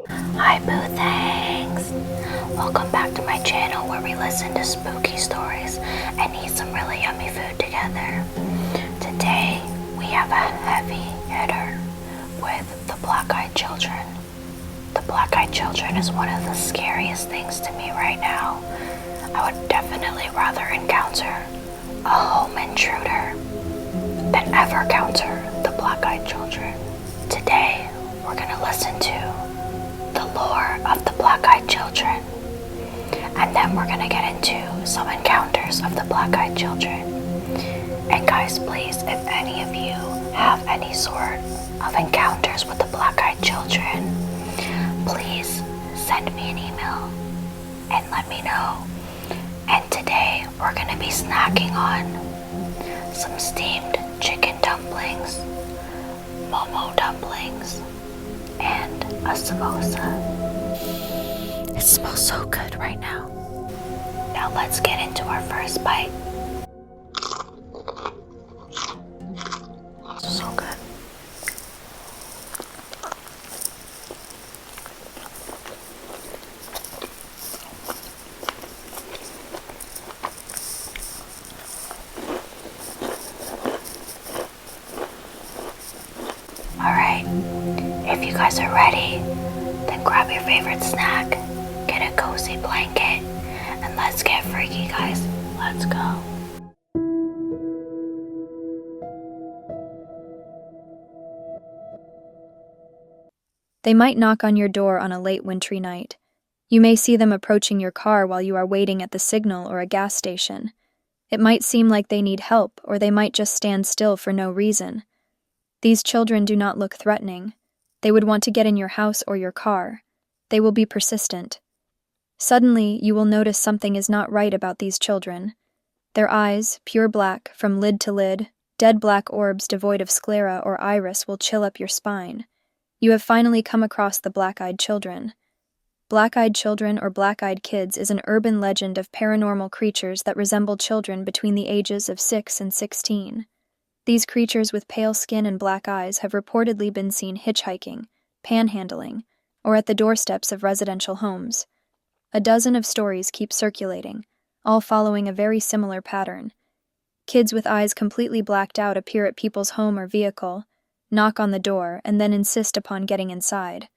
Hi Boo Thangs! Welcome back to my channel where we listen to spooky stories and eat some really yummy food together. Today we have a heavy hitter with the Black-Eyed Children. The Black-Eyed Children is one of the scariest things to me right now. I would definitely rather encounter a home intruder than ever encounter the Black-Eyed Children. Today we're going to listen to the lore of the Black-Eyed Children, and then we're gonna get into some encounters of the Black-Eyed Children. And guys, please, if any of you have any sort of encounters with the Black-Eyed Children, please send me an email and let me know. And today we're gonna be snacking on some steamed chicken dumplings, Momo dumplings, and a samosa. It smells so good right now. Now let's get into our first bite. So good. Alright, if you guys are ready, then grab your favorite snack, get a cozy blanket, and let's get freaky, guys. Let's go. They might knock on your door on a late wintry night. You may see them approaching your car while you are waiting at the signal or a gas station. It might seem like they need help, or they might just stand still for no reason. These children do not look threatening. They would want to get in your house or your car. They will be persistent. Suddenly, you will notice something is not right about these children. Their eyes, pure black, from lid to lid, dead black orbs devoid of sclera or iris will chill up your spine. You have finally come across the Black-Eyed Children. Black-Eyed Children or Black-Eyed Kids is an urban legend of paranormal creatures that resemble children between the ages of 6 and 16. These creatures with pale skin and black eyes have reportedly been seen hitchhiking, panhandling, or at the doorsteps of residential homes. A dozen of stories keep circulating, all following a very similar pattern. Kids with eyes completely blacked out appear at people's home or vehicle, knock on the door, and then insist upon getting inside.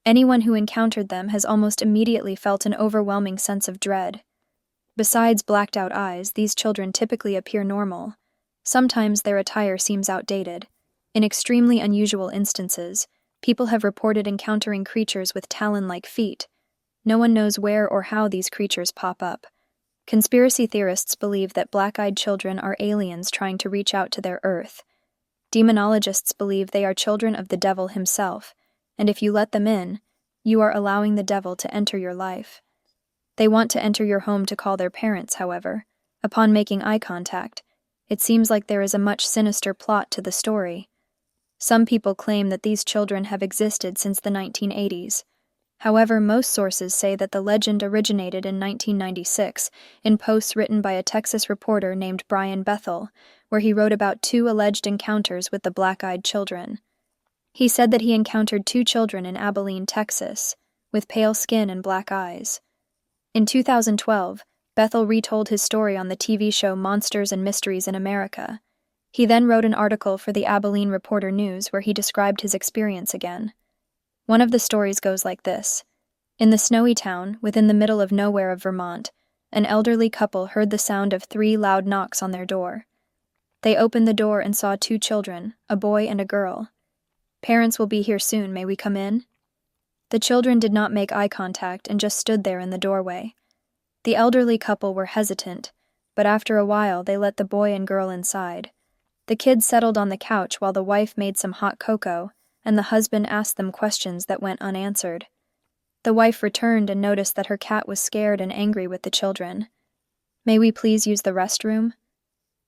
Anyone who encountered them has almost immediately felt an overwhelming sense of dread. Besides blacked out eyes, these children typically appear normal. Sometimes their attire seems outdated. In extremely unusual instances, people have reported encountering creatures with talon-like feet. No one knows where or how these creatures pop up. Conspiracy theorists believe that Black-Eyed Children are aliens trying to reach out to their Earth. Demonologists believe they are children of the devil himself, and if you let them in, you are allowing the devil to enter your life. They want to enter your home to call their parents, however. Upon making eye contact, it seems like there is a much sinister plot to the story. Some people claim that these children have existed since the 1980s. However, most sources say that the legend originated in 1996 in posts written by a Texas reporter named Brian Bethel, where he wrote about 2 alleged encounters with the Black-Eyed Children. He said that he encountered 2 children in Abilene, Texas, with pale skin and black eyes. In 2012, Bethel retold his story on the TV show Monsters and Mysteries in America. He then wrote an article for the Abilene Reporter News where he described his experience again. One of the stories goes like this. In the snowy town, within the middle of nowhere of Vermont, an elderly couple heard the sound of 3 loud knocks on their door. They opened the door and saw 2 children, a boy and a girl. "Parents will be here soon, may we come in?" The children did not make eye contact and just stood there in the doorway. The elderly couple were hesitant, but after a while they let the boy and girl inside. The kids settled on the couch while the wife made some hot cocoa, and the husband asked them questions that went unanswered. The wife returned and noticed that her cat was scared and angry with the children. "May we please use the restroom?"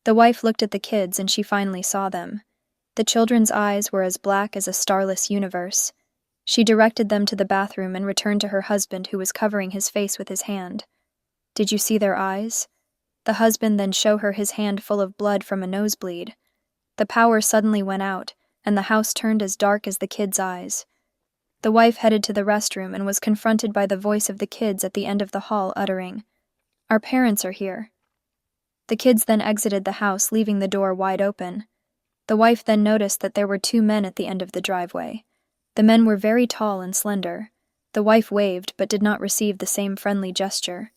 The wife looked at the kids and she finally saw them. The children's eyes were as black as a starless universe. She directed them to the bathroom and returned to her husband, who was covering his face with his hand. "Did you see their eyes?" The husband then showed her his hand full of blood from a nosebleed. The power suddenly went out, and the house turned as dark as the kids' eyes. The wife headed to the restroom and was confronted by the voice of the kids at the end of the hall uttering, "Our parents are here." The kids then exited the house, leaving the door wide open. The wife then noticed that there were two men at the end of the driveway. The men were very tall and slender. The wife waved but did not receive the same friendly gesture.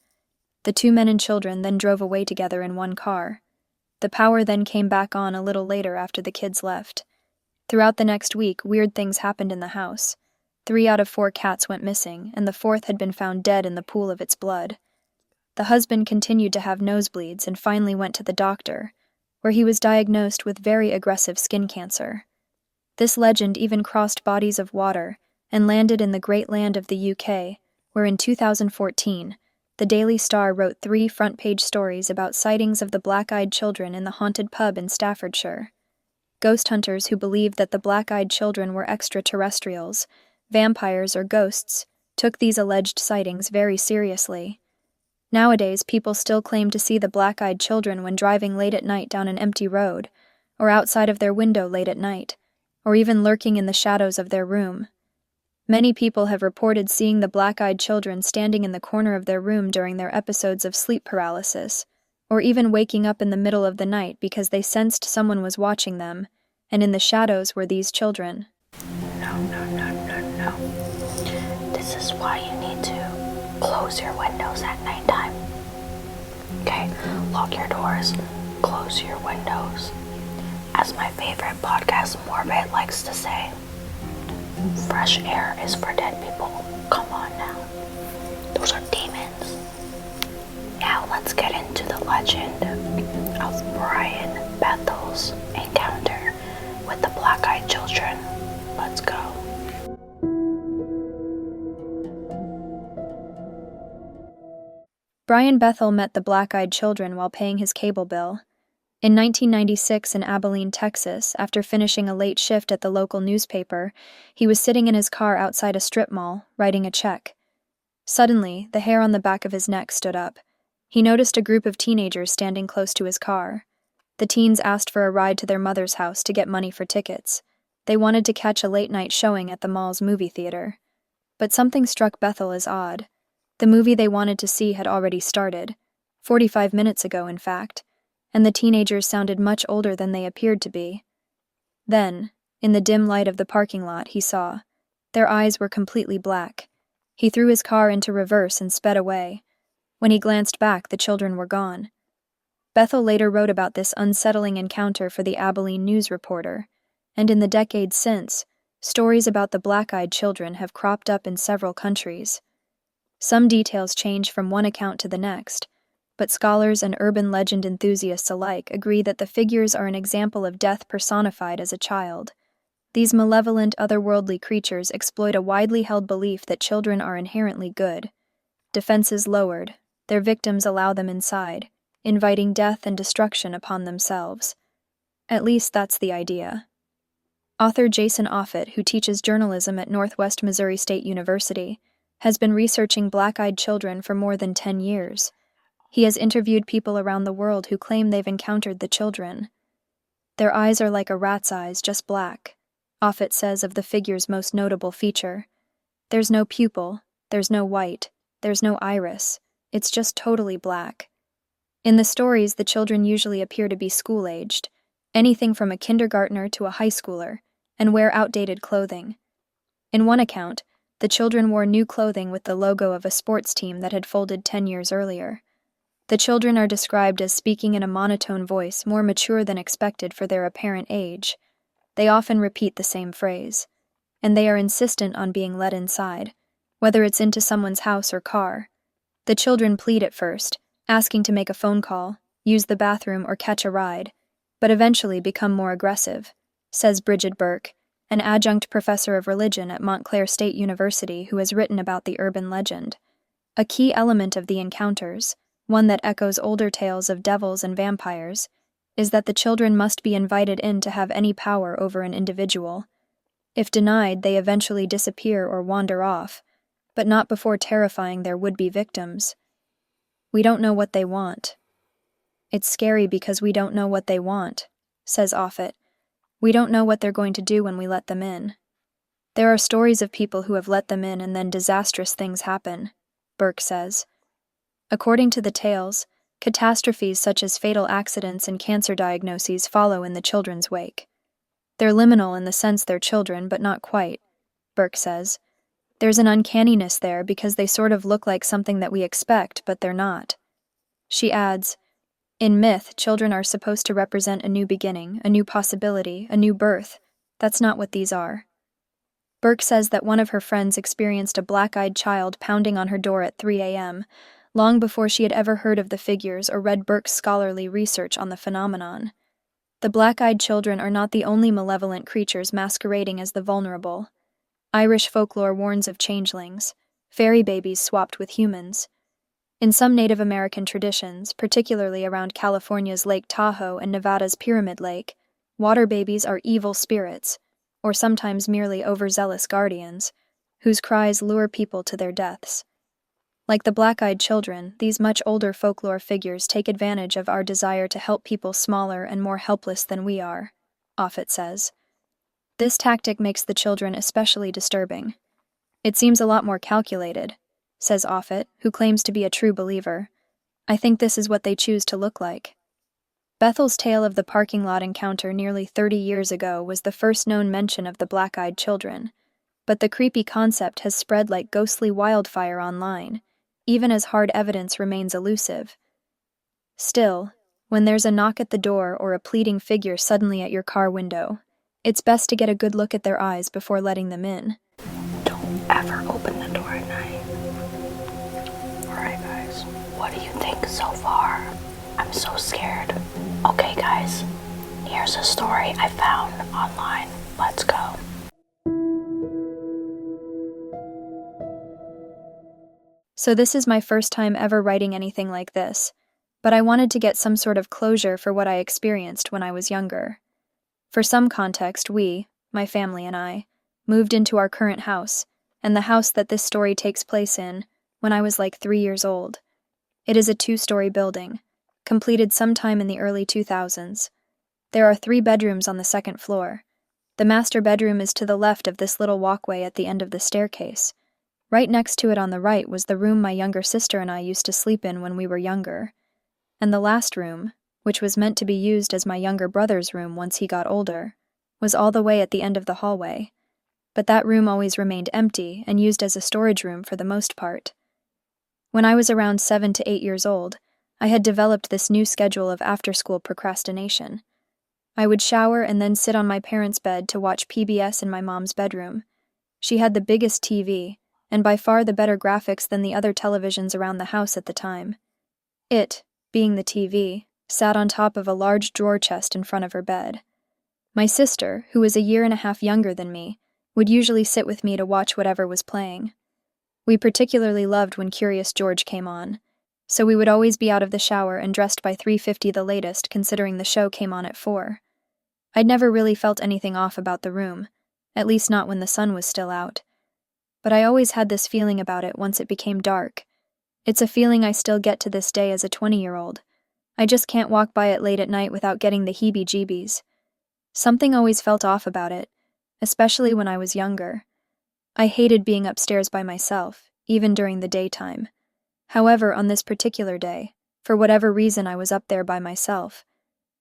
The two men and children then drove away together in one car. The power then came back on a little later after the kids left. Throughout the next week, weird things happened in the house. 3 out of 4 cats went missing, and the 4th had been found dead in the pool of its blood. The husband continued to have nosebleeds and finally went to the doctor, where he was diagnosed with very aggressive skin cancer. This legend even crossed bodies of water and landed in the great land of the UK, where in 2014, the Daily Star wrote 3 front-page stories about sightings of the black-eyed children in the haunted pub in Staffordshire. Ghost hunters who believed that the black-eyed children were extraterrestrials, vampires or ghosts, took these alleged sightings very seriously. Nowadays, people still claim to see the black-eyed children when driving late at night down an empty road, or outside of their window late at night, or even lurking in the shadows of their room. Many people have reported seeing the black-eyed children standing in the corner of their room during their episodes of sleep paralysis, or even waking up in the middle of the night because they sensed someone was watching them, and in the shadows were these children. No. This is why you need to close your windows at nighttime. Okay, lock your doors, close your windows. As my favorite podcast, Morbid, likes to say, fresh air is for dead people. Come on now. Those are demons. Now let's get into the legend of Brian Bethel's encounter with the black-eyed children. Let's go. Brian Bethel met the black-eyed children while paying his cable bill. In 1996 in Abilene, Texas, after finishing a late shift at the local newspaper, he was sitting in his car outside a strip mall, writing a check. Suddenly, the hair on the back of his neck stood up. He noticed a group of teenagers standing close to his car. The teens asked for a ride to their mother's house to get money for tickets. They wanted to catch a late-night showing at the mall's movie theater. But something struck Bethel as odd. The movie they wanted to see had already started, 45 minutes ago, in fact, and the teenagers sounded much older than they appeared to be. Then, in the dim light of the parking lot, he saw. Their eyes were completely black. He threw his car into reverse and sped away. When he glanced back, the children were gone. Bethel later wrote about this unsettling encounter for the Abilene News Reporter, and in the decades since, stories about the black-eyed children have cropped up in several countries. Some details change from one account to the next, but scholars and urban legend enthusiasts alike agree that the figures are an example of death personified as a child. These malevolent, otherworldly creatures exploit a widely held belief that children are inherently good. Defenses lowered, their victims allow them inside, inviting death and destruction upon themselves. At least that's the idea. Author Jason Offutt, who teaches journalism at Northwest Missouri State University, has been researching black-eyed children for more than 10 years. He has interviewed people around the world who claim they've encountered the children. Their eyes are like a rat's eyes, just black, Offutt says of the figure's most notable feature. There's no pupil, there's no white, there's no iris, it's just totally black. In the stories, the children usually appear to be school-aged, anything from a kindergartner to a high schooler, and wear outdated clothing. In one account, the children wore new clothing with the logo of a sports team that had folded 10 years earlier. The children are described as speaking in a monotone voice more mature than expected for their apparent age. They often repeat the same phrase, and they are insistent on being let inside, whether it's into someone's house or car. The children plead at first, asking to make a phone call, use the bathroom, or catch a ride, but eventually become more aggressive, says Bridget Burke, an adjunct professor of religion at Montclair State University who has written about the urban legend. A key element of the encounters, one that echoes older tales of devils and vampires, is that the children must be invited in to have any power over an individual. If denied, they eventually disappear or wander off, but not before terrifying their would-be victims. We don't know what they want. It's scary because we don't know what they want, says Offutt. We don't know what they're going to do when we let them in. There are stories of people who have let them in and then disastrous things happen, Burke says. According to the tales, catastrophes such as fatal accidents and cancer diagnoses follow in the children's wake. They're liminal in the sense they're children, but not quite, Burke says. There's an uncanniness there because they sort of look like something that we expect, but they're not. She adds, in myth, children are supposed to represent a new beginning, a new possibility, a new birth. That's not what these are. Burke says that one of her friends experienced a black-eyed child pounding on her door at 3 a.m., long before she had ever heard of the figures or read Burke's scholarly research on the phenomenon. The black-eyed children are not the only malevolent creatures masquerading as the vulnerable. Irish folklore warns of changelings, fairy babies swapped with humans. In some Native American traditions, particularly around California's Lake Tahoe and Nevada's Pyramid Lake, water babies are evil spirits, or sometimes merely overzealous guardians, whose cries lure people to their deaths. Like the black-eyed children, these much older folklore figures take advantage of our desire to help people smaller and more helpless than we are, Offit says. This tactic makes the children especially disturbing. It seems a lot more calculated, says Offit, who claims to be a true believer. I think this is what they choose to look like. Bethel's tale of the parking lot encounter nearly 30 years ago was the first known mention of the black-eyed children, but the creepy concept has spread like ghostly wildfire online, even as hard evidence remains elusive. Still, when there's a knock at the door or a pleading figure suddenly at your car window, it's best to get a good look at their eyes before letting them in. Don't ever open the door at night. Alright guys, what do you think so far? I'm so scared. Okay guys, here's a story I found online. Let's go. So this is my first time ever writing anything like this, but I wanted to get some sort of closure for what I experienced when I was younger. For some context, we, my family and I, moved into our current house, and the house that this story takes place in, when I was like 3 years old. It is a 2-story building, completed sometime in the early 2000s. There are 3 bedrooms on the second floor. The master bedroom is to the left of this little walkway at the end of the staircase. Right next to it on the right was the room my younger sister and I used to sleep in when we were younger. And the last room, which was meant to be used as my younger brother's room once he got older, was all the way at the end of the hallway. But that room always remained empty and used as a storage room for the most part. When I was around 7 to 8 years old, I had developed this new schedule of after-school procrastination. I would shower and then sit on my parents' bed to watch PBS in my mom's bedroom. She had the biggest TV, and by far the better graphics than the other televisions around the house at the time. It, being the TV, sat on top of a large drawer chest in front of her bed. My sister, who was a year and a half younger than me, would usually sit with me to watch whatever was playing. We particularly loved when Curious George came on, so we would always be out of the shower and dressed by 3:50 the latest, considering the show came on at 4. I'd never really felt anything off about the room, at least not when the sun was still out. But I always had this feeling about it once it became dark. It's a feeling I still get to this day as a 20-year-old. I just can't walk by it late at night without getting the heebie-jeebies. Something always felt off about it, especially when I was younger. I hated being upstairs by myself, even during the daytime. However, on this particular day, for whatever reason I was up there by myself.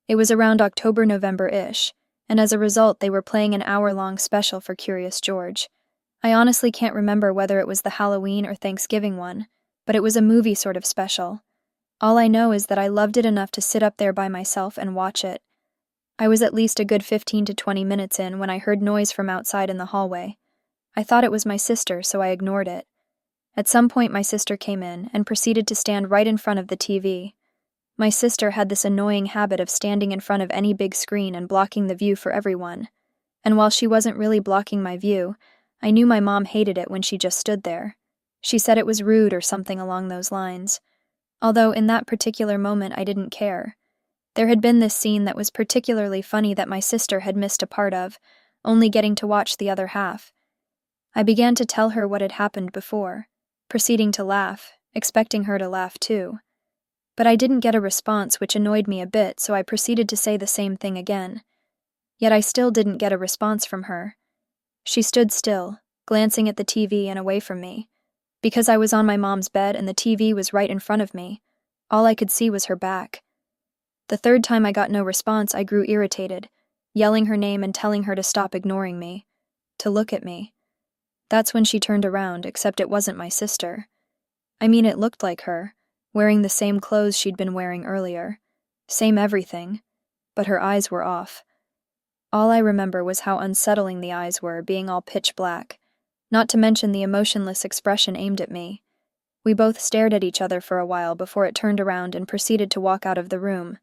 It was around October-November-ish, and as a result they were playing an hour-long special for Curious George. I honestly can't remember whether it was the Halloween or Thanksgiving one, but it was a movie sort of special. All I know is that I loved it enough to sit up there by myself and watch it. I was at least a good 15 to 20 minutes in when I heard noise from outside in the hallway. I thought it was my sister, so I ignored it. At some point my sister came in and proceeded to stand right in front of the TV. My sister had this annoying habit of standing in front of any big screen and blocking the view for everyone. And while she wasn't really blocking my view, I knew my mom hated it when she just stood there. She said it was rude or something along those lines. Although in that particular moment I didn't care. There had been this scene that was particularly funny that my sister had missed a part of, only getting to watch the other half. I began to tell her what had happened before, proceeding to laugh, expecting her to laugh too. But I didn't get a response, which annoyed me a bit, so I proceeded to say the same thing again. Yet I still didn't get a response from her. She stood still, glancing at the TV and away from me. Because I was on my mom's bed and the TV was right in front of me, all I could see was her back. The third time I got no response, I grew irritated, yelling her name and telling her to stop ignoring me, to look at me. That's when she turned around, except it wasn't my sister. I mean, it looked like her, wearing the same clothes she'd been wearing earlier, same everything, but her eyes were off. All I remember was how unsettling the eyes were, being all pitch black, not to mention the emotionless expression aimed at me. We both stared at each other for a while before it turned around and proceeded to walk out of the room.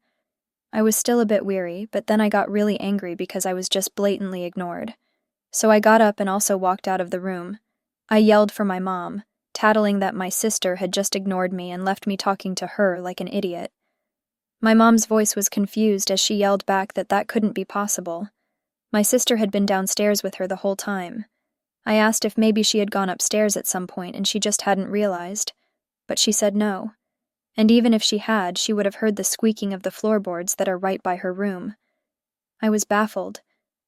I was still a bit weary, but then I got really angry because I was just blatantly ignored. So I got up and also walked out of the room. I yelled for my mom, tattling that my sister had just ignored me and left me talking to her like an idiot. My mom's voice was confused as she yelled back that that couldn't be possible. My sister had been downstairs with her the whole time. I asked if maybe she had gone upstairs at some point and she just hadn't realized, but she said no. And even if she had, she would have heard the squeaking of the floorboards that are right by her room. I was baffled,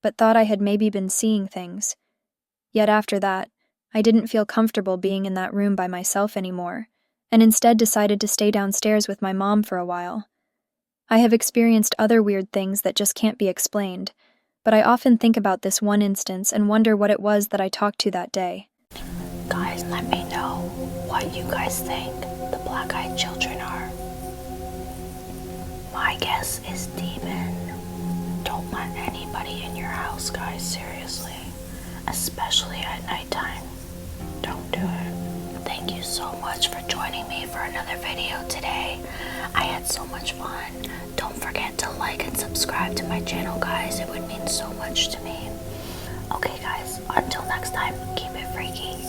but thought I had maybe been seeing things. Yet after that, I didn't feel comfortable being in that room by myself anymore, and instead decided to stay downstairs with my mom for a while. I have experienced other weird things that just can't be explained, but I often think about this one instance and wonder what it was that I talked to that day. Guys, let me know what you guys think the black-eyed children are. My guess is demon. Don't let anybody in your house, guys, seriously. Especially at nighttime. Don't do it. Thank you so much for joining me for another video today. I had so much fun. Don't forget to like and subscribe to my channel, guys. It would mean so much to me. Okay, guys, until next time, keep it freaky.